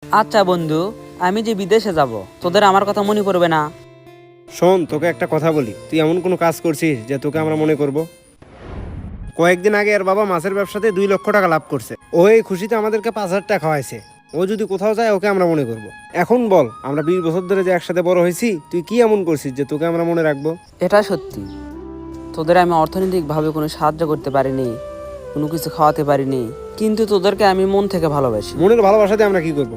আচ্ছা বন্ধু, আমি যে বিদেশে যাব, তোদের আমার কথা মনে পড়বে না? শোন, তোকে একটা কথা বলি, তুই এমন কোনো কাজ করছিস যে তোকে আমরা মনে করব? কয়েকদিন আগে এর বাবা মাছের ব্যবসাতে 2 লক্ষ টাকা লাভ করছে। ও এই খুশিতে আমাদেরকে 5,000 টাকা খাওয়াইছে। ও যদি কোথাও যায় ওকে আমরা মনে করব। এখন বল, আমরা 20 বছর ধরে যে একসাথে বড় হয়েছি, তুই কি এমন করছিস যে তোকে আমরা মনে রাখবো? এটা সত্যি, তোদের আমি অর্থনৈতিকভাবে কোনো সাহায্য করতে পারিনি, কোনো কিছু খাওয়াতে পারিনি, কিন্তু তোদেরকে আমি মন থেকে ভালোবাসি। মনের ভালোবাসাতে আমরা কি করব?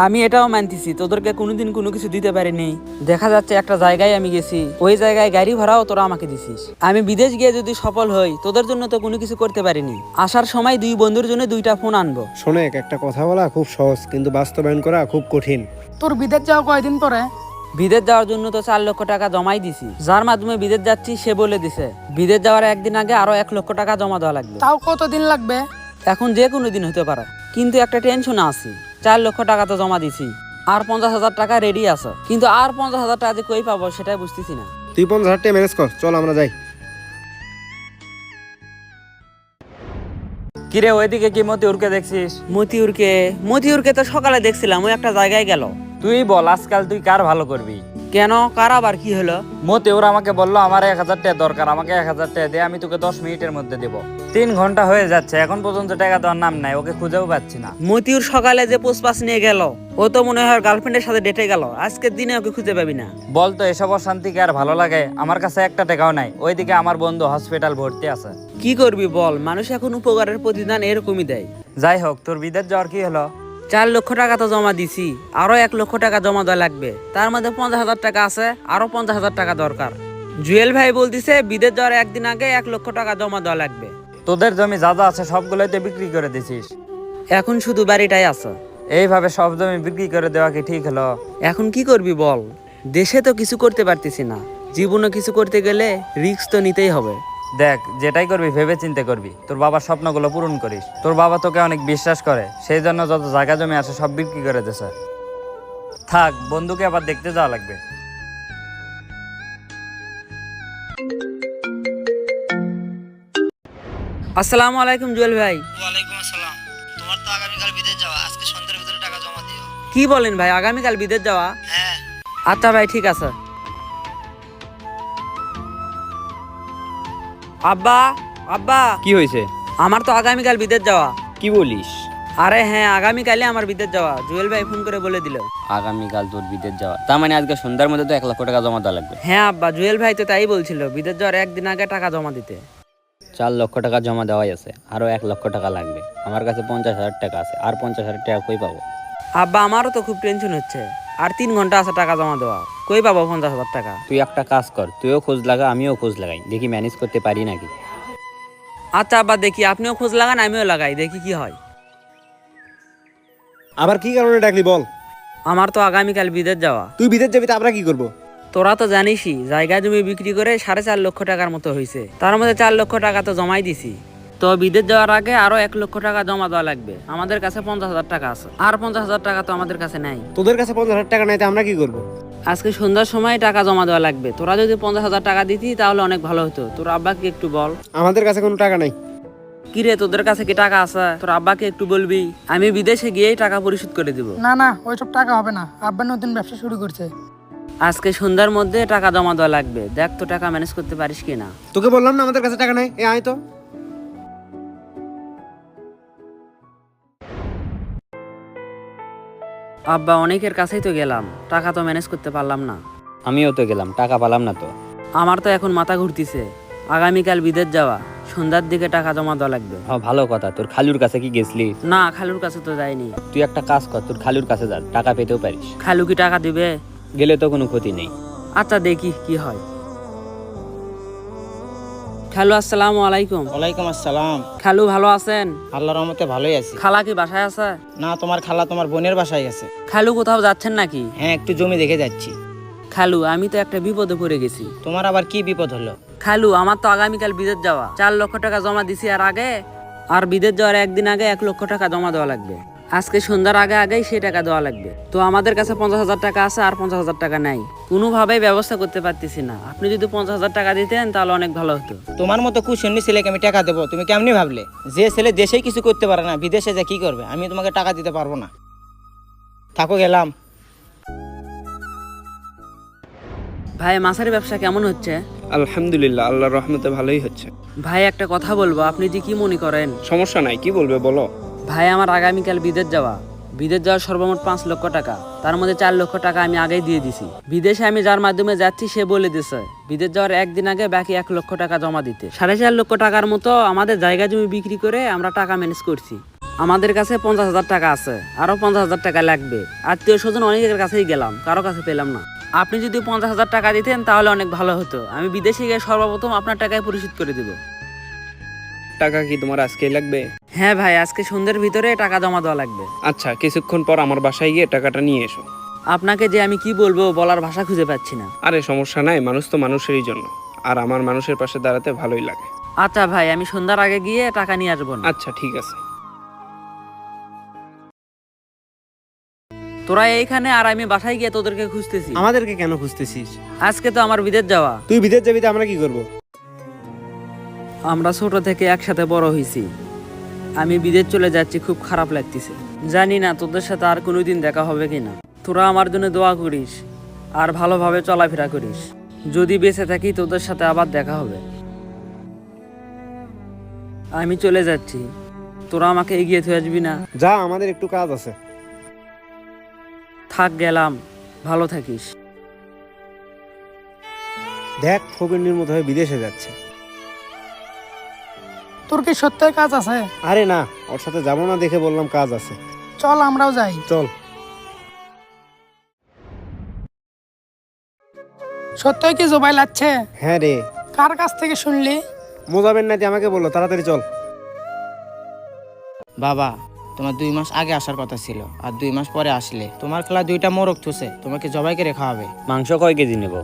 আমি এটাও মানতেছি তোদেরকে কোনোদিন কোনো কিছু দিতে পারিনি। দেখা যাচ্ছে একটা জায়গায় আমি গেছি, ওই জায়গায় গাড়ি ভাড়াও তোরা আমাকে দিছিস। আমি বিদেশ গিয়ে যদি সফল হই, তোদের জন্য তো কোনো কিছু করতে পারিনি। আসার সময় 2 বন্ধুর জন্য 2টা ফোন আনবো। শোনেক, একটা কথা বলা খুব সহজ, কিন্তু বাস্তবায়ন করা খুব কঠিন। তোর বিদেশ যাওয়া কয়দিন পরে? বিদেশ যাওয়ার জন্য তো 4 লক্ষ টাকা জমাই দিছি। যার মাধ্যমে বিদেশ যাচ্ছি সে বলে দিছে বিদেশ যাওয়ার একদিন আগে আরো 1 লক্ষ টাকা জমা দেওয়া লাগবে। তাও কতদিন লাগবে? এখন যে কোনো দিন হতে পারে, কিন্তু একটা টেনশন আছে। 4 লক্ষ টাকা তো জমা দিছি, আর 50,000 টাকা রেডি আছে, কিন্তু আর 50,000 টাকা যে কই পাবো সেটাই বুঝতেছি না। তুই 50,000 টাকা ম্যানেজ কর, চল আমরা যাই। কিরে, ওইদিকে কি মতিউরকে দেখছিস? মতিউরকে তো সকালে দেখছিলাম, ওই একটা জায়গায় গেল। তুই বল, আজকাল তুই কার ভালো করবি? কেন, কার আবার কি হলো? মতিউর আমাকে বললো আমার 1,000 টাকা দরকার, আমাকে 1,000 টাকা দে, আমি তোকে 10 মিনিটের মধ্যে দেবো। 3 ঘন্টা হয়ে যাচ্ছে, এখন পর্যন্ত টাকা দেওয়ার নাম নাই, ওকে খুঁজেও পাচ্ছি না। মতিউর সকালে যে পোস্টপাস নিয়ে গেল, ও তো মনে হয় গার্লফ্রেন্ডের সাথে ডেটে গেল। আজকের দিনে ওকে খুঁজে পাবি না। বলতো এসব অশান্তিকে আর ভালো লাগে? আমার কাছে একটা টাকাও নাই, ওইদিকে আমার বন্ধু হসপিটাল ভর্তি আছে। কি করবি বল, মানুষ এখন উপকারের প্রতিদান এরকমই দেয়। যাই হোক, তোর বিদেশ যাওয়ার কি হলো? 4 লক্ষ টাকা তো জমা দিছি, আরো 1 লক্ষ টাকা জমা দেওয়া লাগবে। তার মধ্যে 50,000 টাকা আছে, আরো 50,000 টাকা দরকার। জুয়েল ভাই বলতিছে বিদেশ যাওয়ার একদিন আগে 1 লক্ষ টাকা জমা দেওয়া লাগবে। তোদের জমি যা যা আছে সবগুলোই তো বিক্রি করে দিছিস। এখন শুধু বাড়িটাই আছে। এইভাবে সব জমি বিক্রি করে দেওয়া কি ঠিক হলো? এখন কি করবি বল, দেশে তো কিছু করতে পারতেছি না, জীবনে কিছু করতে গেলে রিস্ক তো নিতেই হবে। দেখ, যেটাই করবি ভেবে চিন্তে করবি, তোর বাবার স্বপ্নগুলো পূরণ করিস। তোর বাবা তোকে অনেক বিশ্বাস করে, সেই জন্য যত জায়গা জমি আছে সব বিক্রি করে দিয়েছে। থাক, বন্ধুকে আবার দেখতে যাওয়া লাগবে। আসসালামু আলাইকুম জুয়েল ভাই। ওয়ালাইকুম আসসালাম। তোমার তো আগামীকাল বিদেশ যাওয়া, আজকে সন্ধ্যার ভিতরে টাকা জমা দিও। কি বলেন ভাই, আগামীকাল বিদেশ যাওয়া? হ্যাঁ। আচ্ছা ভাই, ঠিক আছে। আব্বা, আব্বা, কি হয়েছে? আমার তো আগামীকাল বিদেশ যাওয়া। কি বলিস? আরে হ্যাঁ, আগামীকালে আমার বিদেশ যাওয়া, জুয়েল ভাই ফোন করে বলে দিল। আগামীকাল তোর বিদেশ যাওয়া, তার মানে আজকে সন্ধ্যার মধ্যে তো 1 লক্ষ টাকা জমা দেওয়া লাগবে। হ্যাঁ আব্বা, জুয়েল ভাই তো তাই বলছিল বিদেশ যাওয়ার একদিন আগে টাকা জমা দিতে। 4 লক্ষ টাকা জমা দেওয়াই আছে, আরো 1 লক্ষ টাকা লাগবে। আমার কাছে 50,000 টাকা আছে, আর 50,000 টাকা কই পাবো? আব্বা, আমারও তো খুব টেনশন হচ্ছে, আর 3 ঘন্টা আছে টাকা জমা দেওয়া, কই পাবো 50,000 টাকা? তুই একটা কাজ কর, তুইও খোঁজ লাগা, আমিও খোঁজ লাগাই, দেখি ম্যানেজ করতে পারি নাকি। আচ্ছা আব্বা, দেখি, আপনিও খোঁজ লাগান আমিও লাগাই, দেখি কি হয়। আবার কি কারণে ডাকলি বল? আমার তো আগামীকাল বিদেশ যাওয়া। তুই বিদেশ যাবি, তা আমরা কি করব? তোরা তো জানিসই জায়গা জমি বিক্রি করে 4.5 লক্ষ টাকার মতো হয়েছে, তার মধ্যে 4 লক্ষ টাকা তো জমাই দিছি। তো বিদেশ যাওয়ার আগে আরো 1 লক্ষ টাকা জমা দেওয়া লাগবে। আমাদের কাছে 50,000 টাকা আছে, আর 50,000 টাকা তো আমাদের কাছে নাই। তোদের কাছে 50,000 টাকা নাই, তা আমরা কি করব? আজকে সন্ধ্যার সময় টাকা জমা দেওয়া লাগবে। তোরা যদি 50,000 টাকা দিতি তাহলে অনেক ভালো হতো। তোর আব্বাকে একটু বল। আমাদের কাছে কোনো টাকা নাই। কিরে, তোদের কাছে কি টাকা আছে? তোর আব্বাকে একটু বলবি, আমি বিদেশে গিয়েই টাকা পরিশোধ করে দিব। না না, ওইসব টাকা হবে না, আব্বা নতুন ব্যবসা শুরু করছে। আজকে সন্ধ্যার মধ্যে টাকা জমা দেওয়া লাগবে, দেখ তো টাকা ম্যানেজ করতে পারিস কিনা। তোকে বললাম না আমাদের কাছে টাকা নাই, এ আয় তো। আব্বা, অনেকের কাছেই তো গেলাম, টাকা তো ম্যানেজ করতে পারলাম না। আমিও তো গেলাম, টাকা পালাম না তো। আমার তো এখন মাথা ঘুরতিছে, আগামীকাল বিদেশ যাওয়া, সন্ধ্যার দিকে টাকা জমা দেওয়া লাগবে। ভালো কথা, তোর খালুর কাছে কি গেছলি? না, খালুর কাছে তো যাইনি। তুই একটা কাজ কর, তোর খালুর কাছে যা, টাকা পেতেও পারিস। খালু কি টাকা দিবে? গেলে তো কোনো ক্ষতি নেই। আচ্ছা, দেখি কি হয়। খালু, আসসালামু আলাইকুম। ওয়ালাইকুম আসসালাম। খালু, ভালো আছেন? আল্লাহর রহমতে ভালোই আছি। খালা কি বাসায় আছে? না, তোমার খালা তোমার বোনের বাসায় গেছে। খালু, কোথাও যাচ্ছেন নাকি? হ্যাঁ, একটু জমি দেখে যাচ্ছি। খালু, আমি তো একটা বিপদে পড়ে গেছি। তোমার আবার কি বিপদ হলো? খালু, আমার তো আগামীকাল বিদেশ যাওয়া, 4 লক্ষ টাকা জমা দিছি, আর বিদেশ যাওয়ার একদিন আগে 1 লক্ষ টাকা জমা দেওয়া লাগবে। আজকে সন্ধ্যার আগে আগেই সেই টাকা দেওয়া লাগবে। তো আমাদের কাছে 50,000 টাকা আছে, আর 50,000 টাকা নাই, কোনোভাবেই ব্যবস্থা করতে পারতেছি না। আপনি যদি 50,000 টাকা দিতেন তাহলে অনেক ভালো হতো। তোমার মতো কুশনী ছেলেকে আমি টাকা দেবো, তুমি কেমনি ভাবলে? যে ছেলে দেশেই কিছু করতে পারে না, বিদেশে যা কি করবে? আমি তোমাকে টাকা দিতে পারবো না। থাকো গেলাম। ভাই মাছের ব্যবসা কেমন হচ্ছে? আলহামদুলিল্লাহ, আল্লাহর রহমতে ভালোই হচ্ছে। ভাই একটা কথা বলবো, আপনি যে কি মনে করেন? সমস্যা নাই, কি বলবে বলো। ভাই আমার আগামীকাল বিদেশ যাওয়ার সর্বমোট 5 লক্ষ টাকা, তার মধ্যে 4 লক্ষ টাকা আমি আগেই দিয়ে দিছি। বিদেশে আমি যার মাধ্যমে যাচ্ছি সে বলে দিছে বিদেশ যাওয়ার একদিন আগে বাকি 1 লক্ষ টাকা জমা দিতে। 4.5 লক্ষ টাকার মতো আমাদের জায়গা জমি বিক্রি করে আমরা টাকা ম্যানেজ করছি। আমাদের কাছে 50,000 টাকা আছে, আরো 50,000 টাকা লাগবে। আত্মীয় স্বজন অনেকের কাছেই গেলাম, কারো কাছে পেলাম না। আপনি যদি 50,000 টাকা দিতেন তাহলে অনেক ভালো হতো। আমি বিদেশে গিয়ে সর্বপ্রথম আপনার টাকায় পরিশোধ করে দেব। টাকা কি তোমার আজকেই লাগবে? হ্যাঁ ভাই, আজকে সন্ধ্যের ভিতরে টাকা জমা দেওয়া লাগবে। আচ্ছা, কিছুক্ষণ পর আমার বাসায় গিয়ে টাকাটা নিয়ে এসো। আপনাকে যে আমি কি বলবো বলার ভাষা খুঁজে পাচ্ছি না। আরে সমস্যা নাই, মানুষ তো মানুষেরই জন্য, আর আমার মানুষের পাশে দাঁড়াতে ভালোই লাগে। আচ্ছা ভাই, আমি সন্ধ্যার আগে গিয়ে টাকা নিয়ে আসবো না। আচ্ছা ঠিক আছে। তোরা এইখানে আর আমি বাসায় গিয়ে তোদেরকে খুঁজতেছি। আমাদেরকে কেন খুঁজতেছিস? আজকে তো আমার বিদেশ যাওয়া। তুই বিদেশ যাবি তো আমরা কি করব? আমরা ছোট থেকে একসাথে বড় হয়েছি। আমি বিদেশ চলে যাচ্ছি, খুব খারাপ লাগতেছে। জানি না তোদের সাথে আর কোনোদিন দেখা হবে কিনা। তোরা আমার জন্য দোয়া করিস আর ভালোভাবে চলাফেরা করিস। যদি বেঁচে থাকি তোদের সাথে আবার দেখা হবে। আমি চলে যাচ্ছি, তোরা আমাকে এগিয়ে থয়ে আসবি না? যা, আমাদের একটু কাজ আছে। থাক, গেলাম, ভালো থাকিস। দেখ, ফকিন্নির মতো হয়ে বিদেশে যাচ্ছে। তোর কি সত্যি কাজ আছে? আরে না, ওর সাথে যাবো না দেখে বললাম কাজ আছে। চল আমরাও যাই। চল। সত্যি কি জবাই লাগছে? হ্যাঁ রে। কার কাছ থেকে শুনলি? মোজাবেন নাতি আমাকে বললো, তাড়াতাড়ি চল। বাবা, তোমার 2 মাস আগে আসার কথা ছিল, আর 2 মাস পরে আসলে। তোমার খেলা 2টা মোরগ থুসে, তোমাকে জবাই করে খাওয়াবে। মাংস কয় কেজি নেব?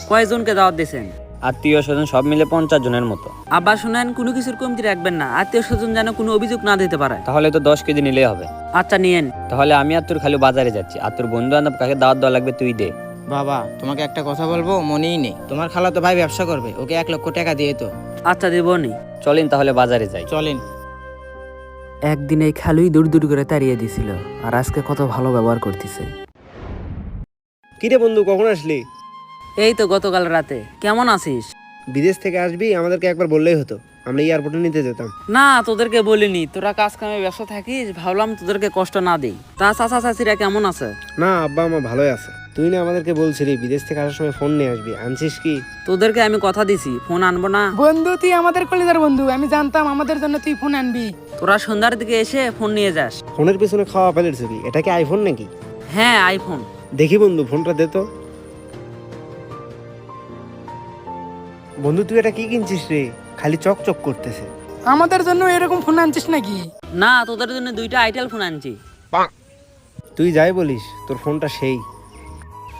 কয়জনকে দাওয়াত দিয়েছেন? আত্মীয় স্বজন সব মিলে 50 জনের মতো। আব্বা শুনেন, কোনো কিছুর কমতি রাখবেন না, আত্মীয় স্বজন যেন কোনো অভিযোগ না দিতে পারে। তাহলে তো 10 কেজি নিলেই হবে। আচ্ছা নিয়েন। তাহলে আমি আর তোর খালি বাজারে যাচ্ছি, আর তোর বন্ধু বান্ধব কাকে দাওয়াত দেওয়া লাগবে তুই দে। বাবা, তোমাকে একটা কথা বলবো, মনেই নেই। তোমার খালা তো ভাই ব্যবসা করবে, ওকে 1 লক্ষ টাকা দিয়ে তো। আচ্ছা দেবনি। চলেন তাহলে বাজারে যাই। চলেন। একদিন এই খালুই দূর দূর করে তাড়িয়ে দিছিল, আর আজকে কত ভালো ব্যবহার করতেছে। কিরে বন্ধু, কখন আসলি? এই তো গতকাল রাতে। কেমন আছিস? বিদেশ থেকে আসবি আমাদেরকে একবার বললেই হতো, আমরা এয়ারপোর্টে নিতে যেতাম। না, তোদেরকে বলিনি, তোরা কাজ কামে ব্যস্ত থাকিস, ভাবলাম তোদেরকে কষ্ট না দেই। তা চাচা চাচিরা কেমন আছে? না, আব্বা আমা ভালোই আছে। তুই না আমাদেরকে বলছিলি বিদেশ থেকে আসার সময় ফোন নিয়ে আসবি, আনছিস কি? তোদেরকে আমি কথা দিছি, ফোন আনবো না। বন্ধু, তুই আমাদের কলিজার বন্ধু, আমি জানতাম আমাদের জন্য তুই ফোন আনবি। তোরা সন্ধ্যার দিকে এসে ফোন নিয়ে যাস। ফোনের পিছনে খাওয়া ফেলের ছবি, এটা কি আইফোন নাকি? হ্যাঁ, আইফোন। দেখি বন্ধু, ফোনটা দে তো। বন্ধু তুই এটা কি কিনছিস রে? খালি চকচক করতেছে। আমাদের জন্য এরকম ফোন আনছিস নাকি? না, তোদের জন্য 2টা আইটেল ফোন আনছি। তুই যাই বলিস, তোর ফোনটা সেই।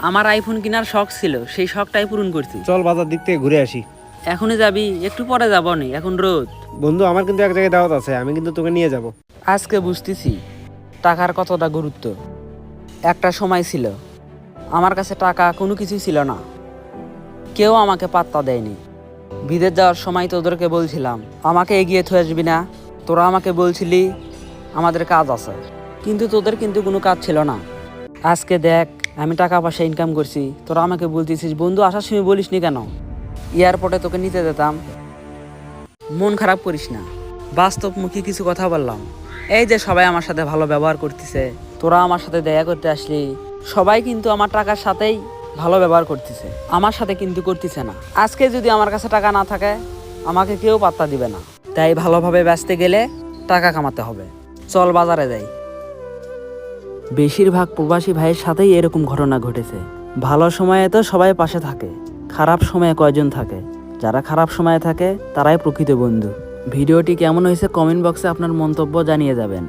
আমার আইফোন কেনার শখ ছিল, সেই শখটাই পূরণ করছি। চল বাজার দিক থেকে ঘুরে আসি। এখনই যাবি? একটু পরে যাবো নি, এখন রোদ। বন্ধু আমার কিন্তু এক জায়গায় দাওয়াত আছে, আমি কিন্তু তোকে নিয়ে যাব। আজকে বুঝতেছি টাকার কতটা গুরুত্ব। একটা সময় ছিল আমার কাছে টাকা কোনো কিছুই ছিল না, কেউ আমাকে পাত্তা দেয়নি। বিদেশ যাওয়ার সময় তোদেরকে বলছিলাম আমাকে এগিয়ে থয়ে আসবি না, তোরা আমাকে বলছিলি আমাদের কাজ আছে, কিন্তু তোদের কিন্তু কোনো কাজ ছিল না। আজকে দেখ আমি টাকা পয়সা ইনকাম করছি, তোরা আমাকে বলতেছিস বন্ধু আসার সময় বলিস নি কেন এয়ারপোর্টে তোকে নিতে যেতাম। মন খারাপ করিস না, বাস্তবমুখী কিছু কথা বললাম। এই যে সবাই আমার সাথে ভালো ব্যবহার করতেছে, তোরা আমার সাথে দেখা করতে আসলি, সবাই কিন্তু আমার টাকার সাথেই ভালো ব্যবহার করতেছে, আমার সাথে কিন্তু করতেছে না। আজকে যদি আমার কাছে টাকা না থাকে আমাকে কেউ পাত্তা দিবে না, তাই ভালোভাবে ব্যস্ত গেলে টাকা কামাতে হবে। চল বাজারে যাই। বেশিরভাগ প্রবাসী ভাইয়ের সাথেই এরকম ঘটনা ঘটেছে। ভালো সময়ে তো সবাই পাশে থাকে, খারাপ সময়ে কয়জন থাকে? যারা খারাপ সময়ে থাকে তারাই প্রকৃত বন্ধু। ভিডিওটি কেমন হয়েছে কমেন্ট বক্সে আপনার মন্তব্য জানিয়ে যাবেন।